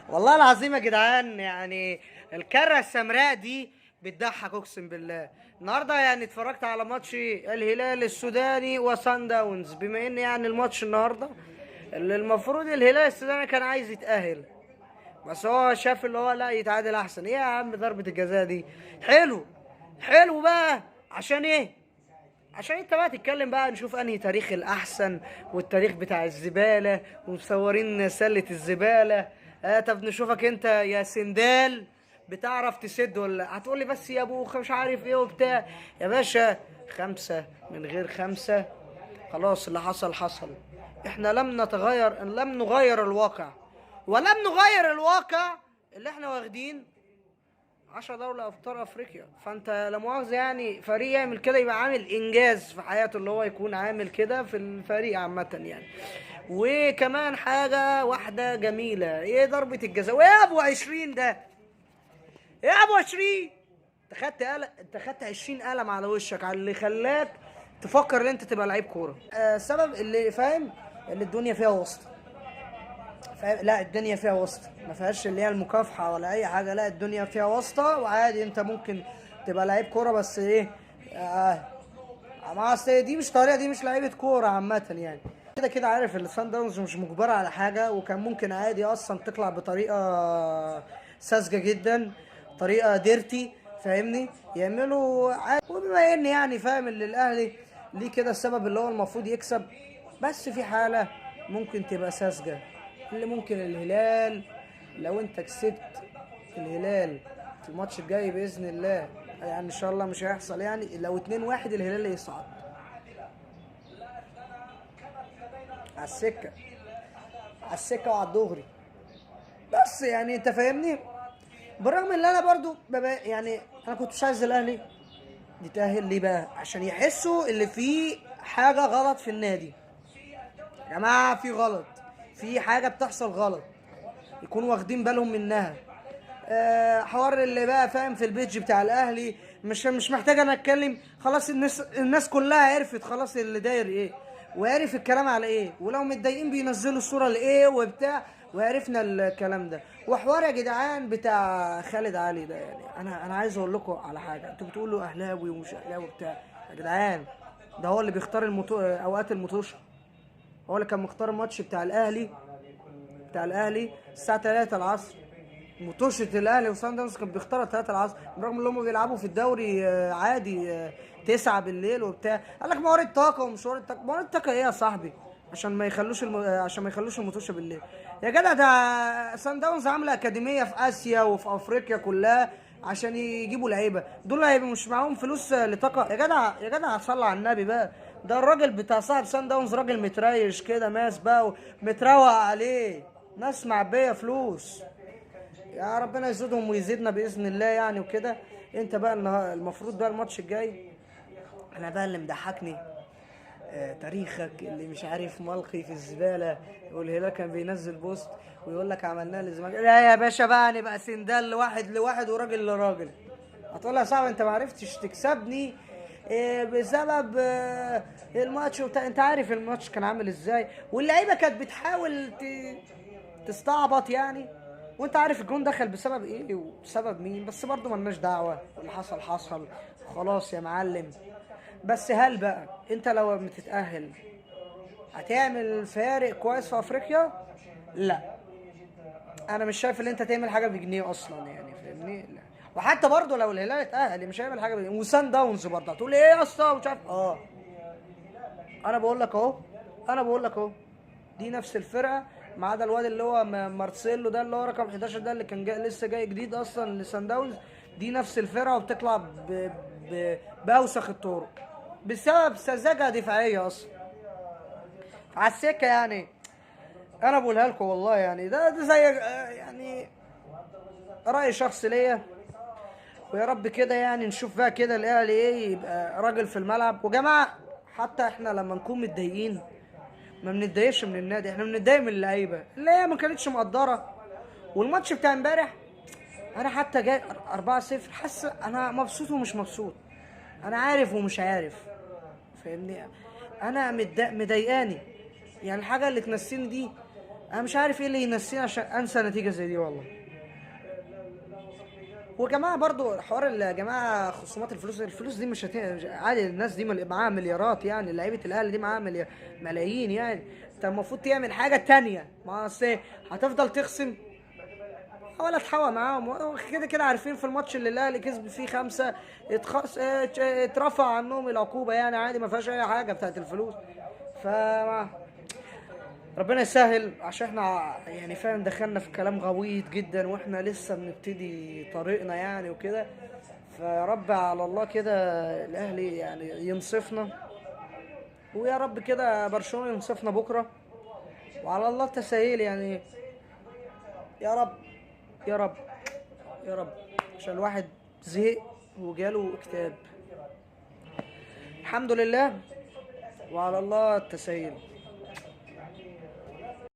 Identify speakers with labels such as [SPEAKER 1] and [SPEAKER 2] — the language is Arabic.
[SPEAKER 1] والله العظيم يا جدعان، يعني الكرة السمراء دي بتضحك اقسم بالله. النهارده يعني اتفرجت على ماتش الهلال السوداني وسان داونز، بما ان يعني الماتش النهارده اللي المفروض الهلال السوداني كان عايز يتأهل، بس هو شاف اللي هو لا يتعادل احسن. ايه يا عم ضربة الجزاء دي؟ حلو، حلو بقى. عشان ايه؟ عشان انت بقى تتكلم بقى نشوف انهي تاريخ الاحسن، والتاريخ بتاع الزبالة ومصورين سلة الزبالة. طب نشوفك انت يا سندال بتعرف تسد ولا هتقولي بس يا ابو مش عارف ايه وبتاع. يا باشا، خمسة من غير خمسة، خلاص اللي حصل حصل. احنا لم نغير الواقع، ولم نغير الواقع اللي احنا واخدين 10 دوري ابطال افريقيا. فانت لا مؤاخذه يعني فريق يعمل كده يبقى عامل انجاز في حياته، اللي هو يكون عامل كده في الفريق عامه يعني. وكمان حاجه واحده جميله، ايه ضربه الجزاء؟ ويا ابو 20 ده، يا ابو 20، انت خدت 20 قلم على وشك على اللي خلاك تفكر ان انت تبقى لعيب كوره. سبب اللي فاهم اللي الدنيا فيها واسطه. فاهم؟ لا الدنيا فيها واسطه، ما فيهاش اللي هي المكافحه ولا اي حاجه. لا الدنيا فيها واسطه، وعادي انت ممكن تبقى لعيب كوره، بس ايه؟ ما اصل دي مش طريقه، دي مش لعيبه كوره عامه يعني. كده كده عارف ان السان داونز مش مجبره على حاجه، وكان ممكن عادي اصلا تطلع بطريقه ساذجه جدا، طريقه ديرتي، فاهمني؟ يعملوا عادي. وبما ان يعني فاهم اللي الاهلي ليه كده السبب اللي هو المفروض يكسب، بس في حاله ممكن تبقى ساذجه، اللي ممكن الهلال لو انت كسبت الهلال في الماتش الجاي باذن الله، يعني ان شاء الله مش هيحصل، يعني لو 2-1 الهلال يصعد على السكه، على السكه وعلى الدغري. بس يعني انت فاهمني. بالرغم ان انا برضو يعني انا كنت مش عايز الاهلي يتاهل. ليه بقى؟ عشان يحسوا اللي فيه حاجه غلط في النادي. يا جماعه في غلط، في حاجه بتحصل غلط، يكونوا واخدين بالهم منها. حوار اللي بقى فاهم في البيج بتاع الاهلي، مش محتاج انا اتكلم، خلاص الناس كلها عرفت خلاص اللي داير ايه، وعرف الكلام على ايه، ولو متضايقين بينزلوا الصوره لايه وبتاع، وعرفنا الكلام ده. وحوار يا جدعان بتاع خالد علي ده، يعني انا عايز اقول لكم على حاجه. انتوا بتقولوا اهلاوي ومش اهلاوي بتاع، يا جدعان ده هو اللي بيختار اوقات المطوشه. هو اللي كان مختار الماتش بتاع الاهلي الساعه 3 العصر. مطوشة الاهلي وصن داونز كان بيختارها 3 العصر، برغم ان هم بيلعبوا في الدوري عادي 9 بالليل وبتاع. قال لك موارد طاقه ومش موارد طاقه. موارد طاقه ايه يا صاحبي؟ عشان ما يخلوش المطوشه بالليل. يا جدع ده صن داونز عامله اكاديميه في اسيا وفي افريقيا كلها عشان يجيبوا لعيبه. دول هيبقوا مش معاهم فلوس لطاقه؟ يا جدع يا جدع صلى على النبي بقى. ده الراجل بتاع صاحب صن داونز راجل متريش كده، ماس بقى متروق عليه، ناس معبيه فلوس. يا ربنا يزيدهم ويزيدنا باذن الله يعني وكده. انت بقى المفروض بقى الماتش الجاي، انا بقى اللي مضحكني تاريخك اللي مش عارف ملقي في الزباله. والهلال كان بينزل بوست ويقول لك عملناه للزمالك. لا يا باشا بقى نبقى سندال لواحد لواحد وراجل لراجل. هتقول يا صاحبي انت ما عرفتش تكسبني بسبب الماتش وبتاع. انت عارف الماتش كان عامل ازاي، واللعيبه كانت بتحاول تستعبط يعني، وانت عارف الجون دخل بسبب ايه وبسبب مين. بس برضه ملناش دعوه، واللي حصل حصل خلاص يا معلم. بس هل بقى انت لو بتتأهل هتعمل فارق كويس في افريقيا؟ لا، انا مش شايف ان انت تعمل حاجه بجنيه اصلا يعني، فاهمني؟ لا. وحتى برضه لو الهلال اتأهل مش هيعمل حاجه بجنيه. وسان داونز برضه هتقول ايه يا اسطى مش عارف. انا بقول لك اهو، دي نفس الفرقه، ما عدا الواد اللي هو مارسيلو ده اللي هو رقم 11 ده اللي كان لسه جاي جديد اصلا لسان داونز. دي نفس الفرقه وبتطلع باوسخ الطرق بسبب سذاجه دفاعيه اصلا على السكه يعني. انا بقولها لكم والله يعني، ده زي يعني راي شخصي ليا. ويا رب كده يعني نشوف بقى كده الاهلي ايه، يبقى راجل في الملعب. وجماعه حتى احنا لما نكون متضايقين ما بنتضايقش من النادي، احنا بنتضايق من اللعيبه اللي هي ما كانتش مقدره. والماتش بتاع امبارح انا حتى جاي 4-0 حاسس انا مبسوط ومش مبسوط، انا عارف ومش عارف، فاهمني؟ انا مضايقاني يعني الحاجه اللي تنسيني دي انا مش عارف ايه اللي ينسيني عشان انسى نتيجه زي دي والله. وجماعه برضو حوار يا جماعه خصومات الفلوس، الفلوس دي مش عادي، الناس دي معاها مليارات يعني، لعيبه الاهلي دي معاها ملايين يعني. انت المفروض تعمل حاجه تانية، ما أصل إيه؟ هتفضل تخصم ولا تحاول معاهم؟ كده كده عارفين في الماتش اللي الاهلي كسب فيه 5 اترفع عنهم العقوبه يعني، عادي ما فيهاش اي حاجه بتاعت الفلوس. ف ربنا يسهل، عشان احنا يعني فعلا دخلنا في كلام غويط جدا واحنا لسه بنبتدي طريقنا يعني وكده. فيا رب على الله كده الاهلي يعني ينصفنا، ويا رب كده برشلونة ينصفنا بكره، وعلى الله التسهيل يعني. يا رب يا رب يا رب، عشان الواحد زهق وجاله اكتئاب. الحمد لله، وعلى الله التسهيل.